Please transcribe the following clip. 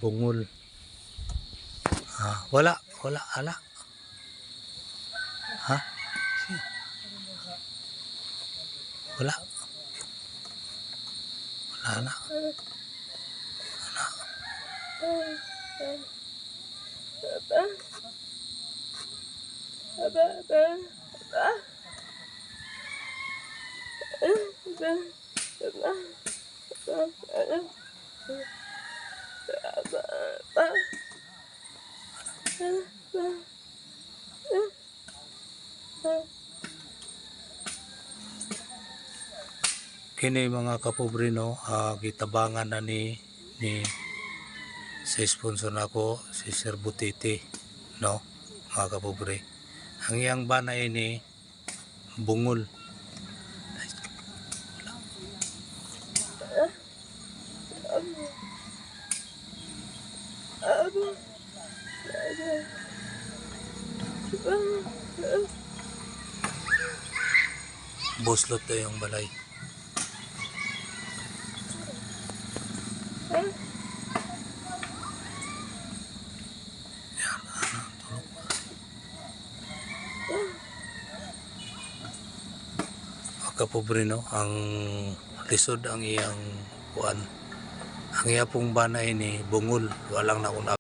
Bungol. Wala ala. Ha? Wala. Wala na. Wala. Kini mga kapobre no, gitabangan na ni sa sponsor nako si Sir Butiti no, mga kapobre. Ang iyang banay ni bungol. Boslot to yung balay. Yan, tulog. Kapobre no, ang lisod ang iyang kuan. Ang iya pong banay ni bungol, walang nauna.